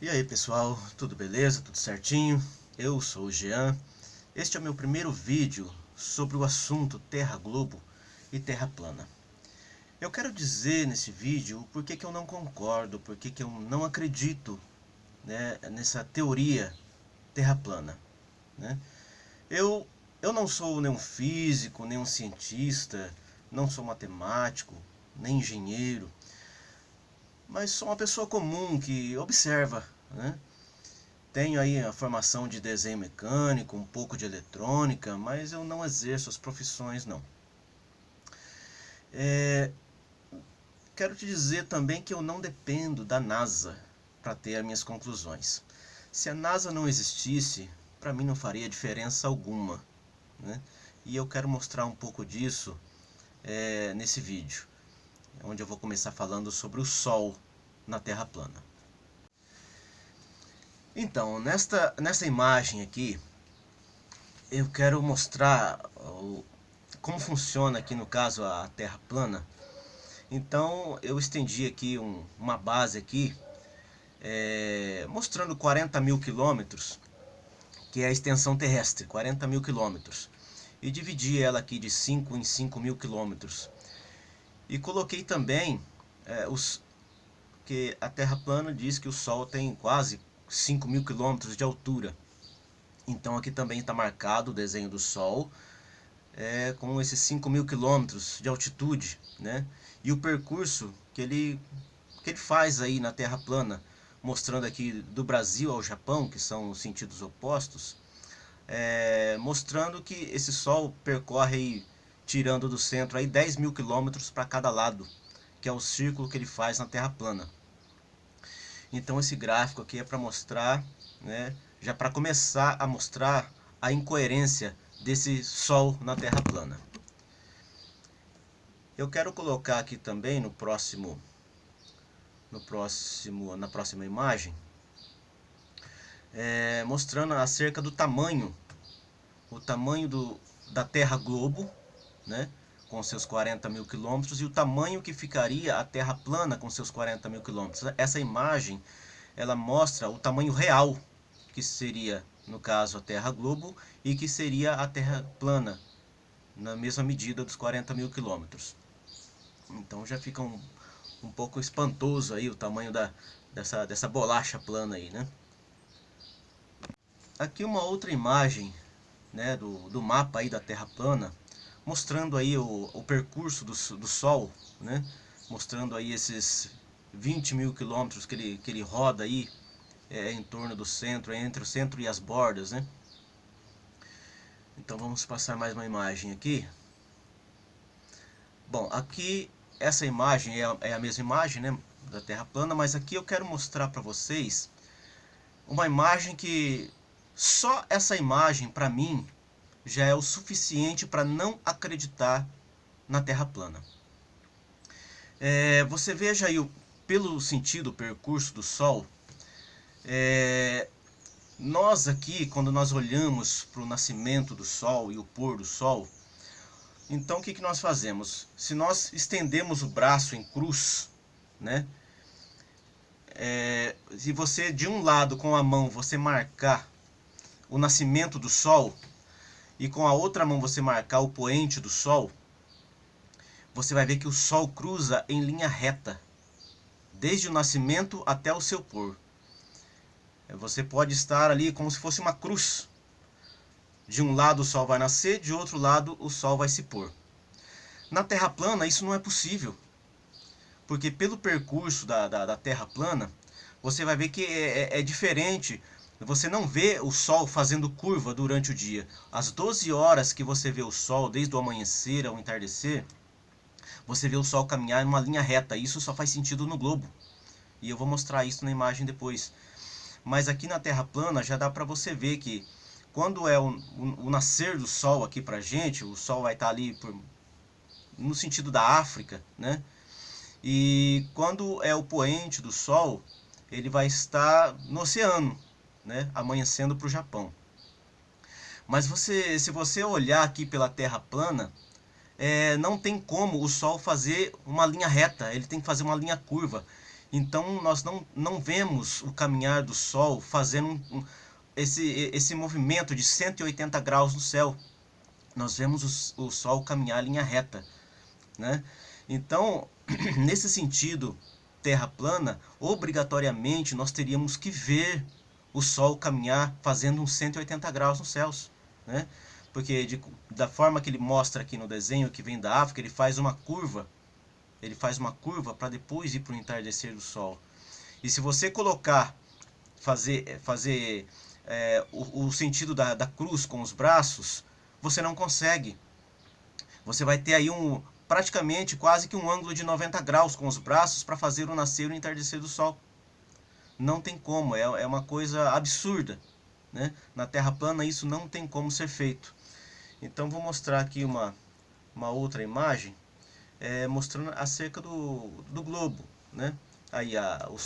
E aí pessoal, tudo beleza? Tudo certinho? Eu sou o Jean. Este é o meu primeiro vídeo sobre o assunto Terra Globo e Terra Plana. Eu quero dizer nesse vídeo o porquê que eu não concordo, porquê que eu não acredito, né, nessa teoria Terra Plana, né? Eu não sou nenhum físico, nenhum cientista, não sou matemático, nem engenheiro, mas sou uma pessoa comum que observa, né? Tenho aí a formação de desenho mecânico, um pouco de eletrônica, mas eu não exerço as profissões não. Quero te dizer também que eu não dependo da NASA para ter as minhas conclusões. Se a NASA não existisse, para mim não faria diferença alguma, né? E eu quero mostrar um pouco disso nesse vídeo, onde eu vou começar falando sobre o Sol na Terra plana. Então, nesta imagem aqui, eu quero mostrar como funciona aqui no caso a Terra plana. Então eu estendi aqui uma base aqui, mostrando 40 mil quilômetros, que é a extensão terrestre, 40 mil quilômetros. E dividi ela aqui de 5 em 5 mil quilômetros. E coloquei também que a Terra plana diz que o Sol tem quase 5 mil quilômetros de altura. Então aqui também está marcado o desenho do Sol com esses 5 mil quilômetros de altitude, né? E o percurso que ele faz aí na Terra plana, mostrando aqui do Brasil ao Japão, que são os sentidos opostos, mostrando que esse Sol percorre aí, tirando do centro aí 10 mil quilômetros para cada lado, que é o círculo que ele faz na Terra plana. Então esse gráfico aqui é para mostrar, né, já para começar a mostrar a incoerência desse Sol na Terra plana. Eu quero colocar aqui também na próxima imagem, mostrando acerca do tamanho, da Terra globo, né, com seus 40 mil quilômetros, e o tamanho que ficaria a Terra plana com seus 40 mil quilômetros. Essa imagem, ela mostra o tamanho real, que seria, no caso, a Terra globo, e que seria a Terra plana, na mesma medida dos 40 mil quilômetros. Então já fica um pouco espantoso aí o tamanho dessa bolacha plana aí, né? Aqui uma outra imagem, né, do mapa aí da Terra plana, mostrando aí o percurso do Sol, né? Mostrando aí esses 20 mil quilômetros que ele roda aí em torno do centro, entre o centro e as bordas, né? Então vamos passar mais uma imagem aqui. Bom, aqui essa imagem é a mesma imagem, né, da Terra plana, mas aqui eu quero mostrar para vocês uma imagem que só essa imagem para mim já é o suficiente para não acreditar na Terra plana. Você veja aí pelo sentido, o percurso do Sol, nós aqui, quando nós olhamos para o nascimento do Sol e o pôr do Sol, então o que nós fazemos? Se nós estendemos o braço em cruz, né? Se você de um lado com a mão você marcar o nascimento do Sol e com a outra mão você marcar o poente do Sol, você vai ver que o Sol cruza em linha reta, desde o nascimento até o seu pôr. Você pode estar ali como se fosse uma cruz. De um lado o Sol vai nascer, de outro lado o Sol vai se pôr. Na Terra plana isso não é possível, porque pelo percurso da Terra plana, você vai ver que é diferente. Você não vê o Sol fazendo curva durante o dia. As 12 horas que você vê o Sol, desde o amanhecer ao entardecer, você vê o Sol caminhar em uma linha reta. Isso só faz sentido no globo. E eu vou mostrar isso na imagem depois. Mas aqui na Terra plana já dá para você ver que quando é o nascer do Sol aqui pra gente, o Sol vai estar ali no sentido da África, né? E quando é o poente do Sol, ele vai estar no oceano, né? Amanhecendo para o Japão. Mas se você olhar aqui pela Terra plana, não tem como o Sol fazer uma linha reta, ele tem que fazer uma linha curva. Então nós não vemos o caminhar do Sol fazendo esse movimento de 180 graus no céu. Nós vemos o Sol caminhar em linha reta, né? Então, nesse sentido, Terra plana, obrigatoriamente nós teríamos que ver o Sol caminhar fazendo uns 180 graus nos céus, né? Porque da forma que ele mostra aqui no desenho que vem da África, ele faz uma curva. Ele faz uma curva para depois ir para o entardecer do Sol. E se você colocar, fazer o sentido da cruz com os braços, você não consegue. Você vai ter aí praticamente quase que um ângulo de 90 graus com os braços para fazer o nascer e o entardecer do Sol. Não tem como, é uma coisa absurda, né? Na Terra plana isso não tem como ser feito. Então vou mostrar aqui uma outra imagem mostrando acerca do globo, né? Aí o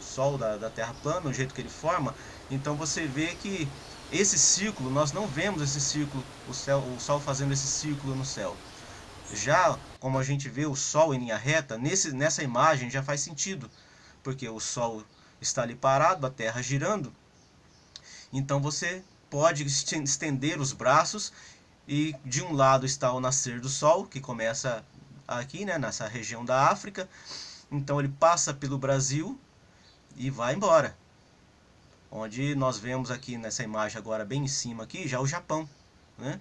Sol da Terra plana, o jeito que ele forma. Então você vê que esse círculo, nós não vemos esse círculo, o Sol fazendo esse círculo no céu. Já como a gente vê o Sol em linha reta, nessa imagem já faz sentido, porque o Sol está ali parado, a Terra girando. Então você pode estender os braços e de um lado está o nascer do Sol, que começa aqui, né, nessa região da África. Então ele passa pelo Brasil e vai embora. Onde nós vemos aqui nessa imagem agora bem em cima aqui, já o Japão, né?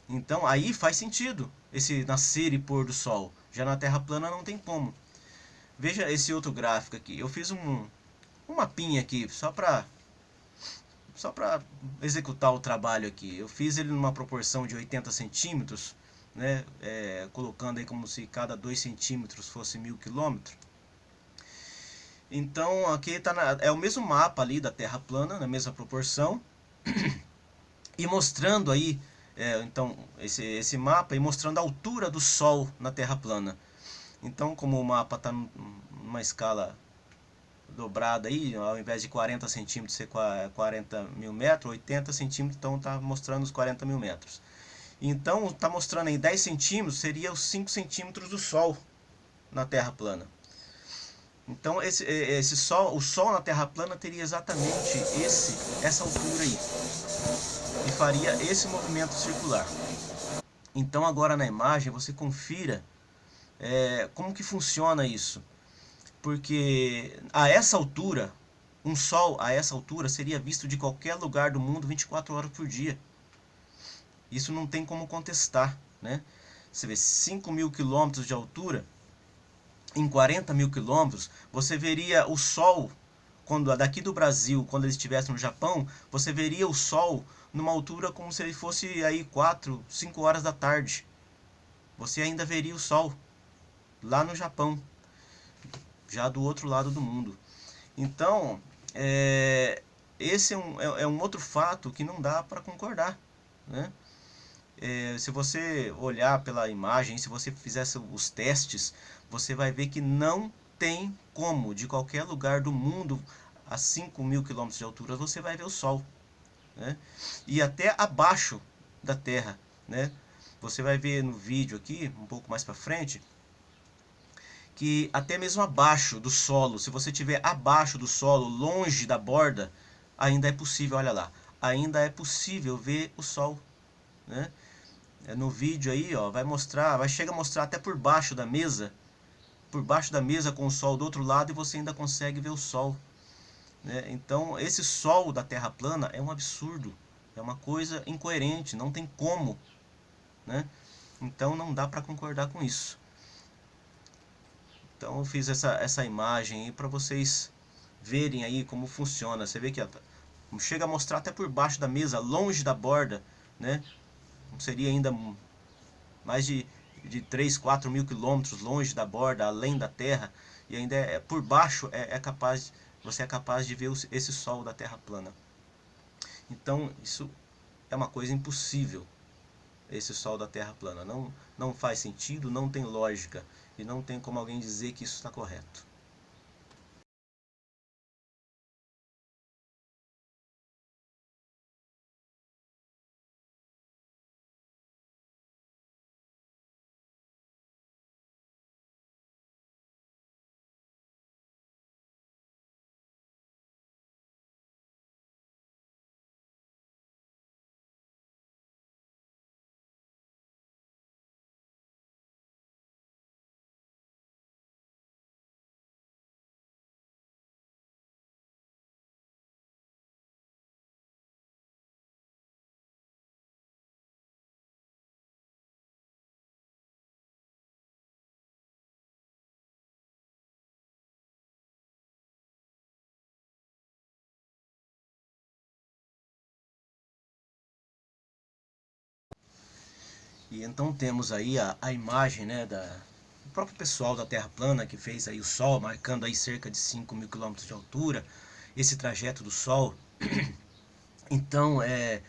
Então aí faz sentido esse nascer e pôr do Sol. Já na Terra plana não tem como. Veja esse outro gráfico aqui. Eu fiz um mapinha aqui só para executar o trabalho aqui. Eu fiz ele numa proporção de 80 centímetros, né? Colocando aí como se cada 2 centímetros fosse 1000 quilômetros. Então aqui é o mesmo mapa ali da Terra plana, na mesma proporção. E mostrando aí, então, esse mapa e mostrando a altura do Sol na Terra plana. Então, como o mapa está numa escala dobrada aí, ao invés de 40 centímetros ser 40 mil metros, 80 centímetros, então está mostrando os 40 mil metros. Então, está mostrando aí 10 centímetros, seria os 5 centímetros do Sol na Terra plana. Então, o Sol na Terra plana teria exatamente essa altura aí. E faria esse movimento circular. Então agora na imagem você confira como que funciona isso. Porque a essa altura, um Sol a essa altura seria visto de qualquer lugar do mundo 24 horas por dia. Isso não tem como contestar, né? Você vê 5 mil quilômetros de altura, em 40 mil quilômetros, você veria o Sol, quando daqui do Brasil, quando ele estivesse no Japão, você veria o Sol numa altura como se ele fosse aí 4, 5 horas da tarde. Você ainda veria o Sol lá no Japão, já do outro lado do mundo. Então, esse é um outro fato que não dá para concordar, né? Se você olhar pela imagem, se você fizesse os testes, você vai ver que não tem como, de qualquer lugar do mundo, a 5 mil quilômetros de altura, você vai ver o Sol, né? E até abaixo da Terra, né? Você vai ver no vídeo aqui, um pouco mais para frente, que até mesmo abaixo do solo, se você estiver abaixo do solo, longe da borda, ainda é possível, olha lá, ainda é possível ver o Sol, né? No vídeo aí, ó, chega a mostrar até por baixo da mesa com o Sol do outro lado e você ainda consegue ver o Sol, né? Então esse Sol da Terra plana é um absurdo, é uma coisa incoerente, não tem como, né? Então não dá para concordar com isso. Então eu fiz essa imagem aí para vocês verem aí como funciona. Você vê que chega a mostrar até por baixo da mesa, longe da borda, né? Seria ainda mais de 3, 4 mil quilômetros longe da borda, além da Terra, e ainda por baixo você é capaz de ver esse Sol da Terra plana. Então isso é uma coisa impossível, esse Sol da Terra plana. Não faz sentido, não tem lógica, e não tem como alguém dizer que isso está correto. E então temos aí a imagem, né, do próprio pessoal da Terra plana que fez aí o Sol, marcando aí cerca de 5.000 quilômetros de altura, esse trajeto do Sol. Então é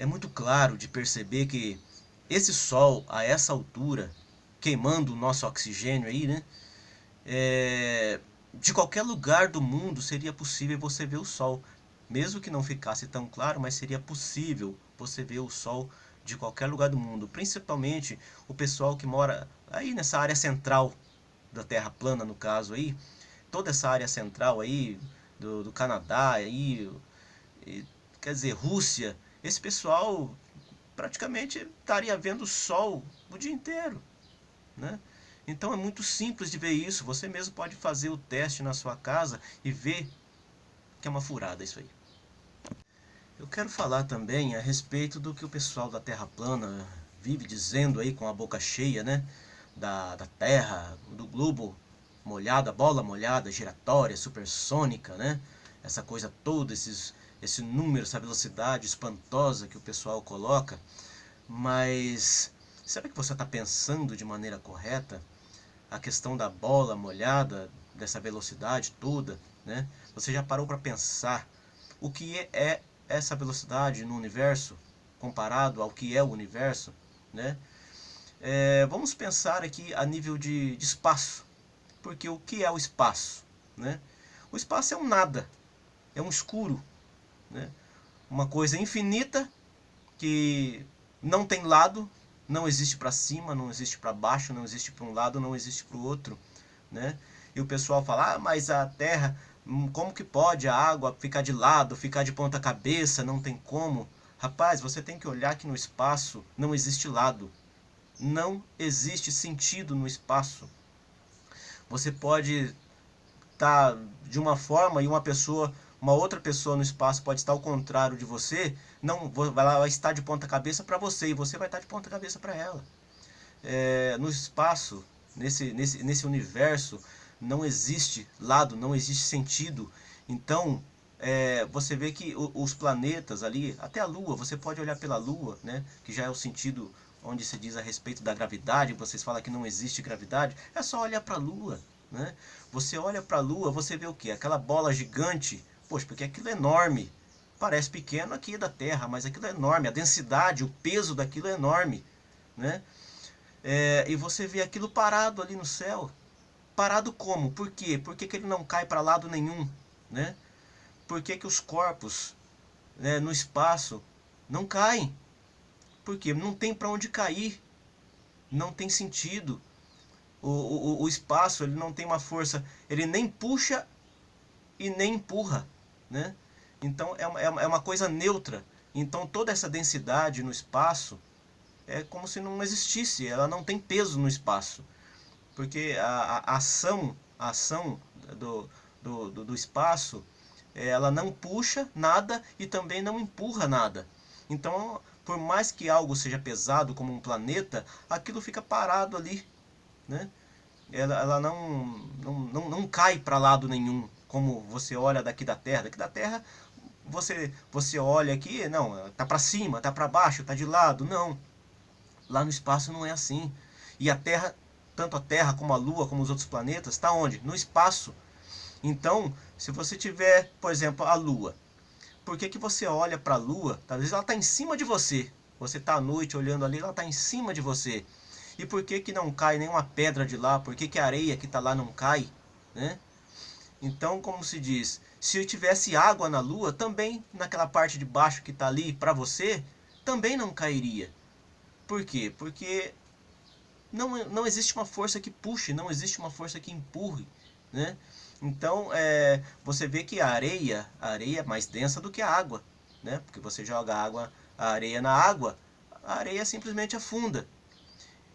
muito claro de perceber que esse Sol, a essa altura, queimando o nosso oxigênio aí, né, de qualquer lugar do mundo seria possível você ver o Sol. Mesmo que não ficasse tão claro, mas seria possível você ver o Sol de qualquer lugar do mundo. Principalmente o pessoal que mora aí nessa área central da Terra plana, no caso aí. Toda essa área central aí, do Canadá, aí, quer dizer, Rússia. Esse pessoal praticamente estaria vendo o Sol o dia inteiro, né? Então é muito simples de ver isso. Você mesmo pode fazer o teste na sua casa e ver que é uma furada isso aí. Eu quero falar também a respeito do que o pessoal da Terra plana vive dizendo aí com a boca cheia, né? Da Terra, do globo molhado, a bola molhada, giratória, supersônica, né? Essa coisa toda, esse número, essa velocidade espantosa que o pessoal coloca. Mas será que você está pensando de maneira correta? A questão da bola molhada, dessa velocidade toda, né? Você já parou para pensar o que é essa velocidade no universo comparado ao que é o universo, né? Vamos pensar aqui a nível de espaço, porque o que é o espaço, né? O espaço é um nada, é um escuro, né? Uma coisa infinita que não tem lado, não existe para cima, não existe para baixo, não existe para um lado, não existe para o outro, né? E o pessoal fala, ah, mas a Terra, como que pode a água ficar de lado, ficar de ponta cabeça, não tem como. Rapaz, você tem que olhar que no espaço não existe lado, não existe sentido no espaço. Você pode estar de uma forma e uma outra pessoa no espaço pode estar ao contrário de você, não vai estar de ponta cabeça para você e você vai estar de ponta cabeça para ela. No espaço, nesse universo, não existe lado, não existe sentido. Então, você vê que os planetas ali, até a Lua, você pode olhar pela Lua, né, que já é o sentido onde se diz a respeito da gravidade, vocês falam que não existe gravidade, é só olhar para a Lua, né? Você olha para a Lua, você vê o que? Aquela bola gigante, poxa, porque aquilo é enorme. Parece pequeno aqui da Terra, mas aquilo é enorme, a densidade, o peso daquilo é enorme, né? E você vê aquilo parado ali no céu. Parado como? Por quê? Por que, que ele não cai para lado nenhum, né? Por que, que os corpos, né, no espaço não caem? Por quê? Não tem para onde cair. Não tem sentido. O espaço ele não tem uma força, ele nem puxa e nem empurra, né? Então é uma coisa neutra. Então toda essa densidade no espaço é como se não existisse, ela não tem peso no espaço. Porque a ação do espaço, ela não puxa nada e também não empurra nada. Então, por mais que algo seja pesado como um planeta, aquilo fica parado ali, né? Ela não cai para lado nenhum, como você olha daqui da Terra. Daqui da Terra, você olha aqui, não, tá para cima, tá para baixo, tá de lado. Não, lá no espaço não é assim. E a Terra, tanto a Terra como a Lua, como os outros planetas, está onde? No espaço. Então, se você tiver, por exemplo, a Lua, por que que você olha para a Lua? Talvez ela está em cima de você. Você está à noite olhando ali, ela está em cima de você. E por que que não cai nenhuma pedra de lá? Por que que a areia que está lá não cai? Né? Então, como se diz, se eu tivesse água na Lua, também naquela parte de baixo que está ali para você, também não cairia. Por quê? Porque não existe uma força que puxe, não existe uma força que empurre, né? Então, você vê que a areia é mais densa do que a água, né? Porque você joga a areia na água, a areia simplesmente afunda.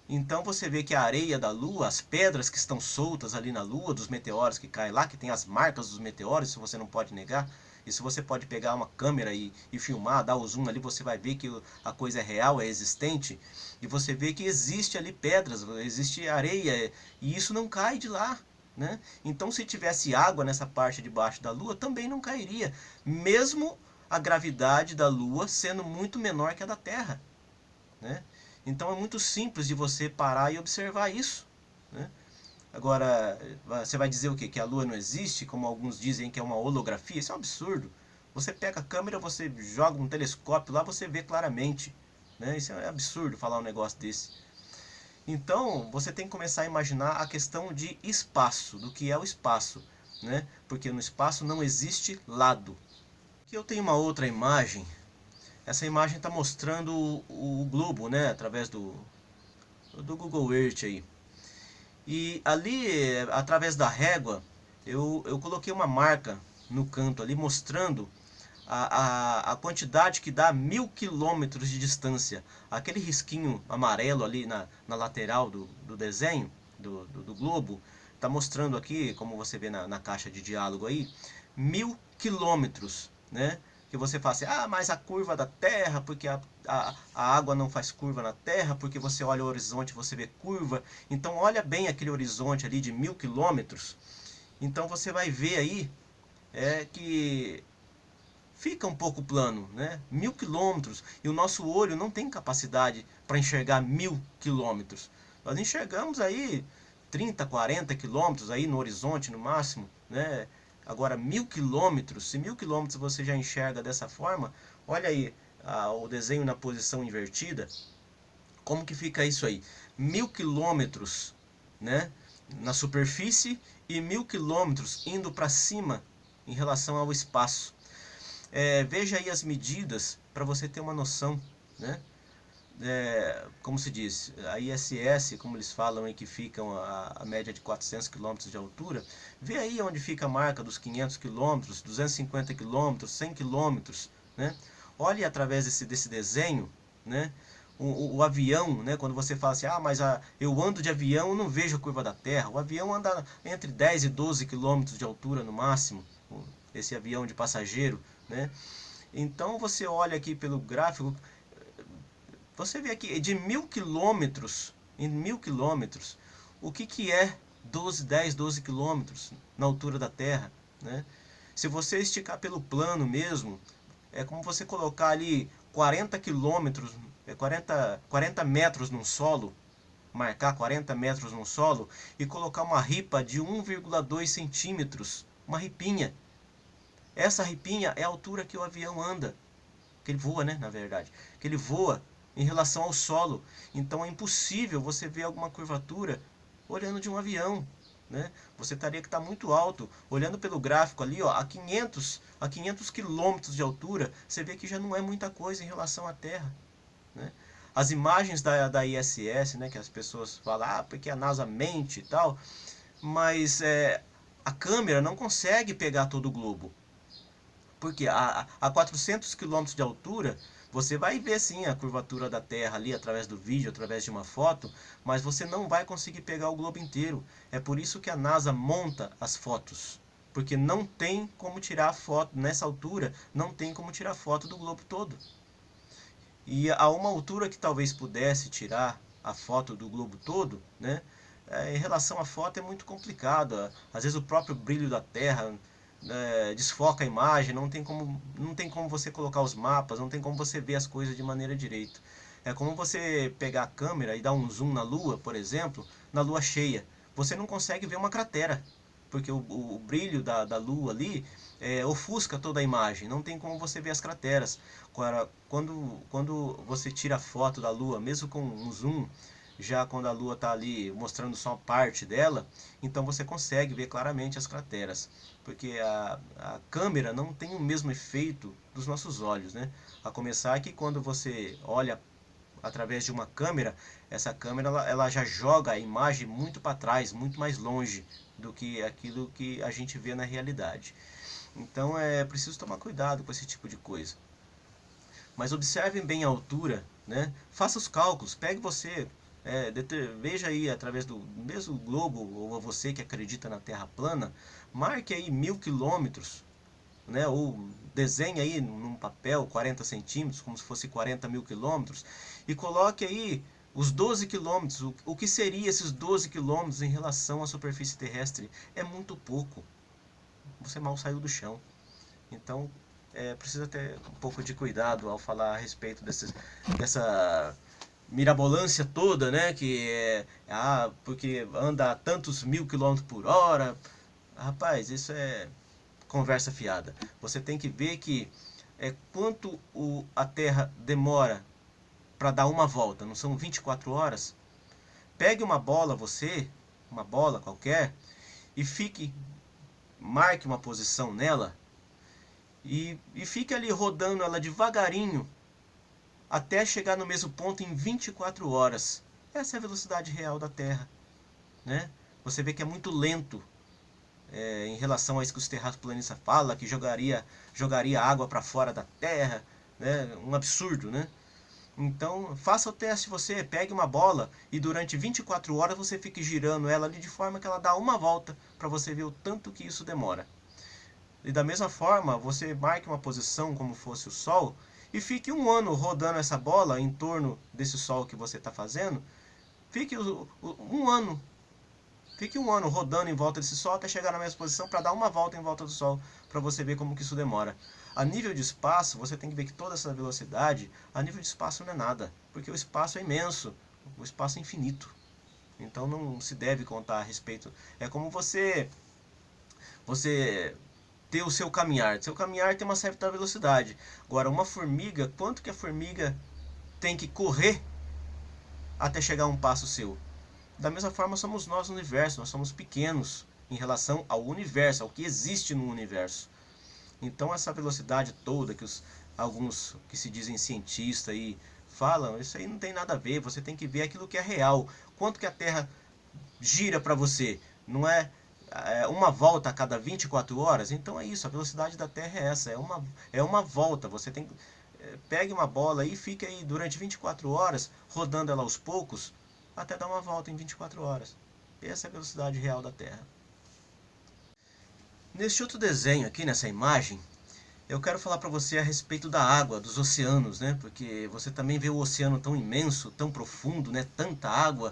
Então você vê que a areia da Lua, as pedras que estão soltas ali na Lua, dos meteoros que caem lá, que tem as marcas dos meteoros, isso você não pode negar. Isso você pode pegar uma câmera e filmar, dar o zoom ali, você vai ver que a coisa é real, é existente. E você vê que existe ali pedras, existe areia, e isso não cai de lá, né? Então se tivesse água nessa parte de baixo da Lua, também não cairia. Mesmo a gravidade da Lua sendo muito menor que a da Terra, né? Então é muito simples de você parar e observar isso, né? Agora, você vai dizer o quê? Que a Lua não existe, como alguns dizem que é uma holografia? Isso é um absurdo. Você pega a câmera, você joga um telescópio lá, você vê claramente, né? Isso é absurdo falar um negócio desse. Então, você tem que começar a imaginar a questão de espaço, do que é o espaço, né? Porque no espaço não existe lado. Aqui eu tenho uma outra imagem. Essa imagem está mostrando o globo, né? Através do Google Earth aí. E ali, através da régua, eu coloquei uma marca no canto ali mostrando a quantidade que dá 1000 km de distância. Aquele risquinho amarelo ali na lateral do desenho, do globo, está mostrando aqui, como você vê na caixa de diálogo aí, 1000 km, né? Que você fala assim, ah, mas a curva da Terra, porque a água não faz curva na Terra, porque você olha o horizonte e você vê curva. Então olha bem aquele horizonte ali de 1000 km. Então você vai ver aí que fica um pouco plano, né? 1000 km. E o nosso olho não tem capacidade para enxergar 1000 km. Nós enxergamos aí 30, 40 quilômetros aí no horizonte no máximo, né? Agora 1000 km, se 1000 km você já enxerga dessa forma, olha aí o desenho na posição invertida, como que fica isso aí? 1000 km, né? Na superfície e 1000 km indo para cima em relação ao espaço. Veja aí as medidas para você ter uma noção, né? Como se diz, a ISS, como eles falam aí, que ficam a média de 400 quilômetros de altura, vê aí onde fica a marca dos 500 quilômetros, 250 quilômetros, 100 quilômetros, né? Olhe através desse desenho, né? O avião, né? Quando você fala assim, ah, mas eu ando de avião, não vejo a curva da Terra. O avião anda entre 10 e 12 quilômetros de altura no máximo, esse avião de passageiro, né? Então você olha aqui pelo gráfico, você vê aqui de 1000 km, em 1000 km, o que é 10, 12 quilômetros na altura da Terra, né? Se você esticar pelo plano mesmo, é como você colocar ali 40 quilômetros, 40 metros num solo, marcar 40 metros num solo e colocar uma ripa de 1,2 centímetros, uma ripinha. Essa ripinha é a altura que o avião anda, que ele voa, né, na verdade, que ele voa em relação ao solo. Então é impossível você ver alguma curvatura olhando de um avião, né? Você teria que estar muito alto, olhando pelo gráfico ali, ó, a 500 quilômetros de altura, você vê que já não é muita coisa em relação à Terra, né? As imagens da ISS, né, que as pessoas falam, ah, porque a NASA mente e tal, mas a câmera não consegue pegar todo o globo. Porque a 400 quilômetros de altura, você vai ver sim a curvatura da Terra ali através do vídeo, através de uma foto, mas você não vai conseguir pegar o globo inteiro. É por isso que a NASA monta as fotos. Porque não tem como tirar foto, nessa altura, não tem como tirar foto do globo todo. E a uma altura que talvez pudesse tirar a foto do globo todo, né? Em relação à foto é muito complicado. Às vezes o próprio brilho da Terra desfoca a imagem, não tem como você colocar os mapas, não tem como você ver as coisas de maneira direita. É como você pegar a câmera e dar um zoom na Lua, por exemplo, na Lua cheia. Você não consegue ver uma cratera, porque o brilho da Lua ali ofusca toda a imagem, não tem como você ver as crateras. Agora, quando você tira a foto da Lua, mesmo com um zoom, já quando a Lua está ali mostrando só parte dela, então você consegue ver claramente as crateras, porque a câmera não tem o mesmo efeito dos nossos olhos, né? A começar que quando você olha através de uma câmera, essa câmera ela já joga a imagem muito para trás, muito mais longe do que aquilo que a gente vê na realidade. Então é preciso tomar cuidado com esse tipo de coisa. Mas observem bem a altura, né? Faça os cálculos, pegue você, veja aí através do mesmo globo, ou você que acredita na Terra plana, marque aí 1000 km, né? Ou desenhe aí num papel 40 centímetros, como se fosse 40.000 km, e coloque aí os 12 quilômetros. O que seria esses 12 quilômetros em relação à superfície terrestre? É muito pouco. Você mal saiu do chão. Então, precisa ter um pouco de cuidado ao falar a respeito dessa mirabolância toda, né? Que é porque anda a tantos mil quilômetros por hora. Rapaz, isso é conversa fiada. Você tem que ver que quanto a Terra demora para dar uma volta, não são 24 horas? Pegue uma bola, uma bola qualquer, e marque uma posição nela e fique ali rodando ela devagarinho até chegar no mesmo ponto em 24 horas. Essa é a velocidade real da Terra, né? Você vê que é muito lento em relação a isso que os terraplanistas falam, que jogaria água para fora da Terra, né? Um absurdo, né? Então, faça o teste você, pegue uma bola e durante 24 horas você fique girando ela ali de forma que ela dá uma volta, para você ver o tanto que isso demora. E da mesma forma, você marque uma posição como fosse o Sol e fique um ano rodando essa bola em torno desse Sol que você está fazendo. Fique um ano. Fique um ano rodando em volta desse Sol até chegar na mesma posição para dar uma volta em volta do Sol, para você ver como que isso demora. A nível de espaço, você tem que ver que toda essa velocidade, a nível de espaço não é nada, porque o espaço é imenso, o espaço é infinito. Então não se deve contar a respeito. É como você ter o seu caminhar. Seu caminhar tem uma certa velocidade. Agora, uma formiga, quanto que a formiga tem que correr até chegar a um passo seu? Da mesma forma somos nós no universo, nós somos pequenos em relação ao universo, ao que existe no universo. Então essa velocidade toda que alguns que se dizem cientistas aí falam, isso aí não tem nada a ver, você tem que ver aquilo que é real. Quanto que a Terra gira para você? Não é uma volta a cada 24 horas? Então é isso, a velocidade da Terra é essa, é uma volta. Você tem pegue uma bola e fique aí durante 24 horas rodando ela aos poucos até dar uma volta em 24 horas. Essa é a velocidade real da Terra. Neste outro desenho aqui, nessa imagem, eu quero falar para você a respeito da água, dos oceanos, né? Porque você também vê o oceano tão imenso, tão profundo, né? Tanta água,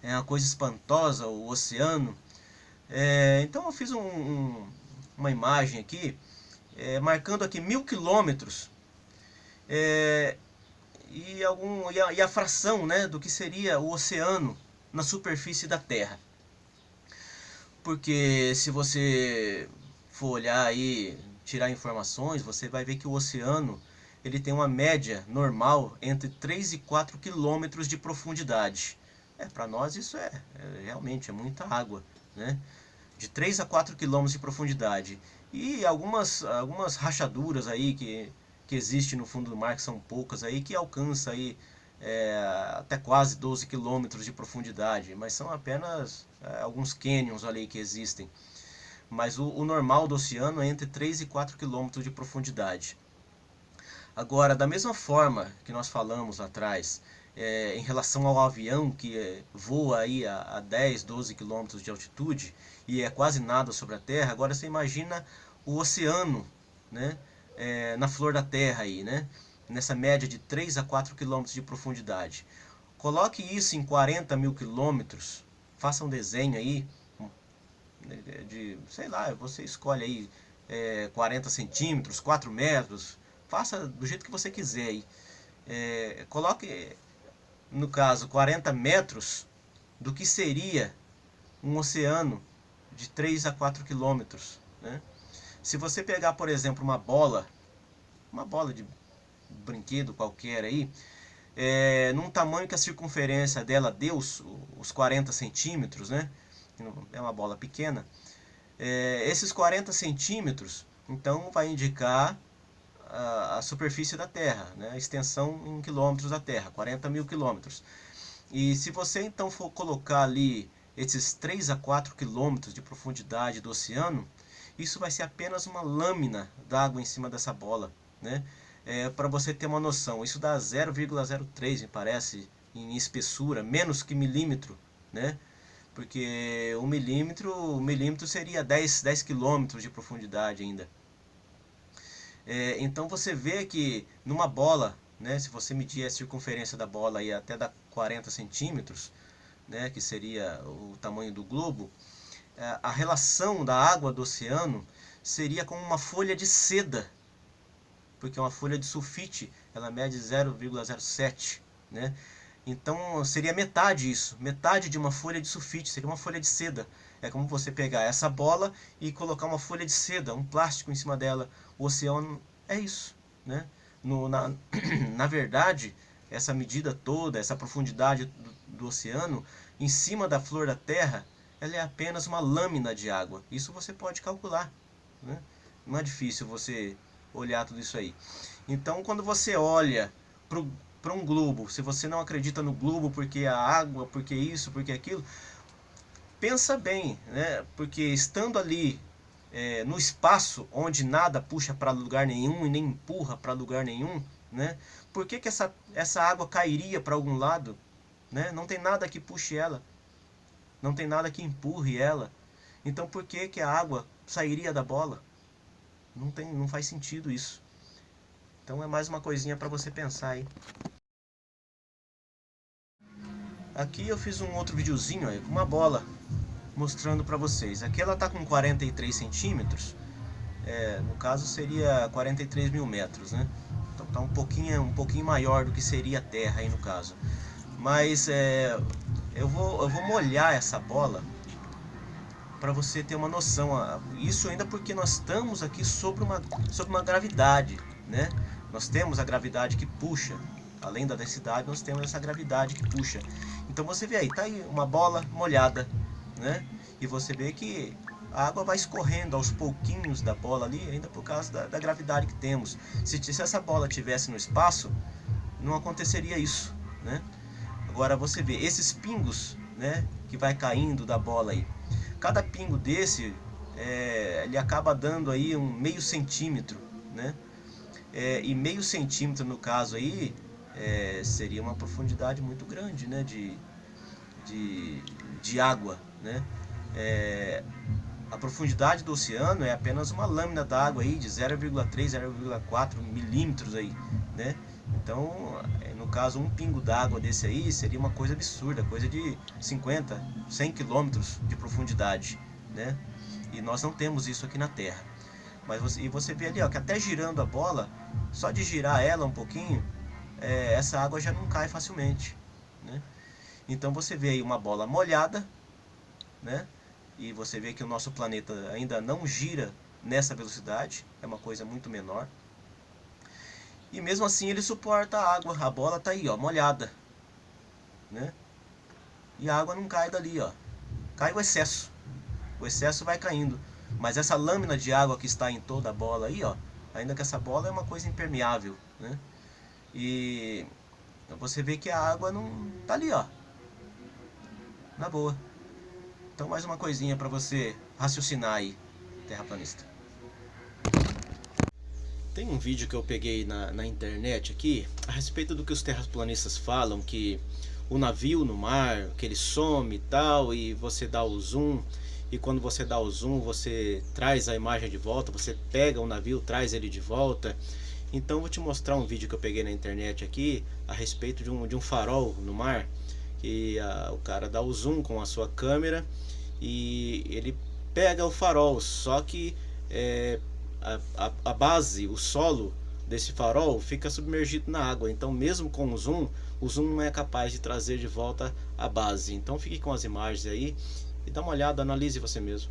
é uma coisa espantosa o oceano. Então eu fiz uma imagem aqui, marcando aqui 1000 quilômetros e a fração, né, do que seria o oceano na superfície da Terra. Porque se você for olhar aí, tirar informações, você vai ver que o oceano ele tem uma média normal entre 3 e 4 quilômetros de profundidade. Para nós isso realmente é muita água, né? De 3 a 4 quilômetros de profundidade. E algumas rachaduras aí que existe no fundo do mar, que são poucas aí, que alcança aí até quase 12 quilômetros de profundidade, mas são apenas alguns canyons ali que existem. Mas o normal do oceano é entre 3 e 4 quilômetros de profundidade. Agora, da mesma forma que nós falamos lá atrás, em relação ao avião que voa aí a 10, 12 quilômetros de altitude e é quase nada sobre a Terra, agora você imagina o oceano, né? Na flor da Terra aí, né? Nessa média de 3 a 4 quilômetros de profundidade. Coloque isso em 40 mil quilômetros, faça um desenho aí sei lá, você escolhe aí 40 centímetros, 4 metros, faça do jeito que você quiser aí. Coloque, no caso, 40 metros do que seria um oceano de 3 a 4 quilômetros, né? Se você pegar, por exemplo, uma bola de brinquedo qualquer aí, num tamanho que a circunferência dela deu os 40 centímetros, né? É uma bola pequena. Esses 40 centímetros, então, vai indicar a superfície da Terra, né? A extensão em quilômetros da Terra, 40 mil quilômetros. E se você então for colocar ali esses 3 a 4 quilômetros de profundidade do oceano, isso vai ser apenas uma lâmina d'água em cima dessa bola, né? Para você ter uma noção, isso dá 0,03, me parece, em espessura, menos que milímetro, né? Porque um milímetro seria 10 quilômetros de profundidade ainda. Então você vê que numa bola, né, se você medir a circunferência da bola aí até dar 40 centímetros, né, que seria o tamanho do globo, a relação da água do oceano seria como uma folha de seda, porque uma folha de sulfite ela mede 0,07, né? Então seria metade isso, metade de uma folha de sulfite, seria uma folha de seda. É como você pegar essa bola e colocar uma folha de seda, um plástico em cima dela. O oceano é isso, né? Na verdade, essa medida toda, essa profundidade do oceano, em cima da flor da Terra, ela é apenas uma lâmina de água. Isso você pode calcular, né? Não é difícil você olhar tudo isso aí. Então, quando você olha para um globo, se você não acredita no globo porque a água, porque isso, porque aquilo, pensa bem, né? Porque estando ali no espaço onde nada puxa para lugar nenhum e nem empurra para lugar nenhum, né? Por que essa água cairia para algum lado, né? Não tem nada que puxe ela, não tem nada que empurre ela. Então por que a água sairia da bola? Não faz sentido isso. Então é mais uma coisinha para você pensar aí. Aqui eu fiz um outro videozinho aí, com uma bola, mostrando para vocês. Aqui ela está com 43 centímetros, no caso seria 43 mil metros, né? Então tá um pouquinho maior do que seria a Terra aí no caso. Mas eu vou molhar essa bola para você ter uma noção. Isso ainda porque nós estamos aqui sobre uma gravidade, né? Nós temos a gravidade que puxa. Além da densidade, nós temos essa gravidade que puxa. Então você vê aí, tá aí uma bola molhada, né? E você vê que a água vai escorrendo aos pouquinhos da bola ali, ainda por causa da gravidade que temos. Se essa bola tivesse no espaço, não aconteceria isso, né? Agora você vê esses pingos, né, que vai caindo da bola aí. Cada pingo desse, ele acaba dando aí um meio centímetro, né? E meio centímetro no caso aí seria uma profundidade muito grande, né, de, de água, né? É, a profundidade do oceano é apenas uma lâmina d'água aí de 0,3, 0,4 milímetros aí, né? Então, no caso, um pingo d'água desse aí seria uma coisa absurda, coisa de 50, 100 quilômetros de profundidade, né? E nós não temos isso aqui na Terra. Mas você vê ali, ó, que até girando a bola, só de girar ela um pouquinho, essa água já não cai facilmente, né? Então você vê aí uma bola molhada, né? E você vê que o nosso planeta ainda não gira nessa velocidade, é uma coisa muito menor. E mesmo assim ele suporta a água, a bola está aí, ó, molhada, né? E a água não cai dali, ó. Cai o excesso. O excesso vai caindo. Mas essa lâmina de água que está em toda a bola aí, ó, ainda que essa bola é uma coisa impermeável, né? E você vê que a água não tá ali, ó, na boa. Então mais uma coisinha para você raciocinar aí, terraplanista. Tem um vídeo que eu peguei na internet aqui a respeito do que os terraplanistas falam, que o navio no mar, que ele some e tal, e você dá o zoom, e quando você dá o zoom você traz a imagem de volta, você pega o navio, traz ele de volta. Então eu vou te mostrar um vídeo que eu peguei na internet aqui a respeito de um farol no mar, que o cara dá o zoom com a sua câmera e ele pega o farol, só que é, a base, o solo desse farol fica submergido na água, então mesmo com o zoom não é capaz de trazer de volta a base. Então fique com as imagens aí e dá uma olhada, analise você mesmo.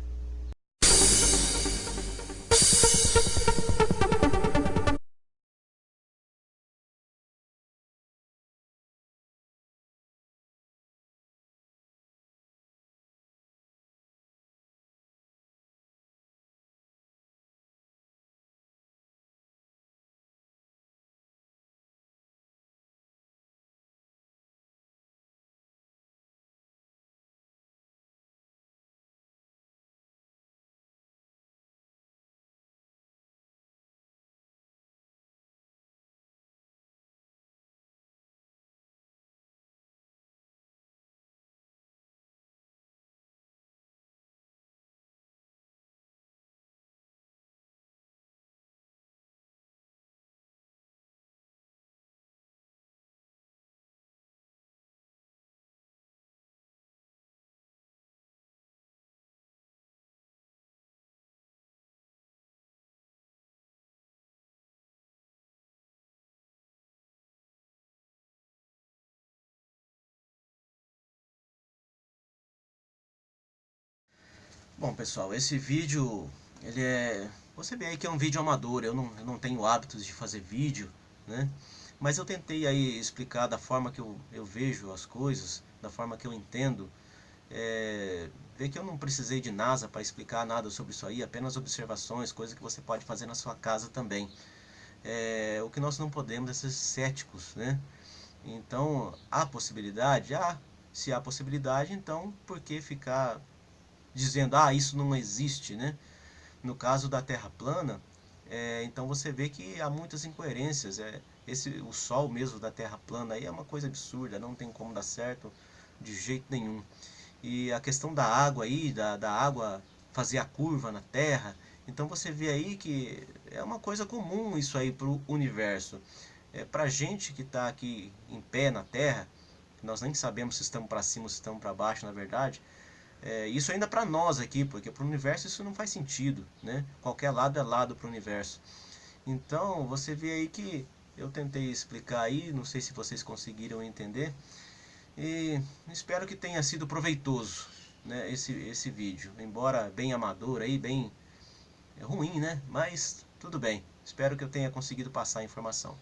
Bom, pessoal, esse vídeo, ele é... Você vê aí que é um vídeo amador, eu não tenho hábitos de fazer vídeo, né? Mas eu tentei aí explicar da forma que eu vejo as coisas, da forma que eu entendo. Ver que eu não precisei de NASA para explicar nada sobre isso aí, apenas observações, coisas que você pode fazer na sua casa também. O que nós não podemos é ser céticos, né? Então, há possibilidade? Se há possibilidade, então por que ficar dizendo, isso não existe, né? No caso da Terra plana, então você vê que há muitas incoerências. O Sol mesmo da Terra plana aí é uma coisa absurda, não tem como dar certo de jeito nenhum. E a questão da água aí, da água fazer a curva na Terra, então você vê aí que é uma coisa comum isso aí para o universo. Para gente que está aqui em pé na Terra, nós nem sabemos se estamos para cima ou se estamos para baixo, na verdade. Isso ainda para nós aqui, porque para o universo isso não faz sentido, né? Qualquer lado é lado para o universo. Então você vê aí que eu tentei explicar aí, não sei se vocês conseguiram entender. E espero que tenha sido proveitoso, né, esse vídeo. Embora bem amador aí, bem ruim, né? Mas tudo bem. Espero que eu tenha conseguido passar a informação.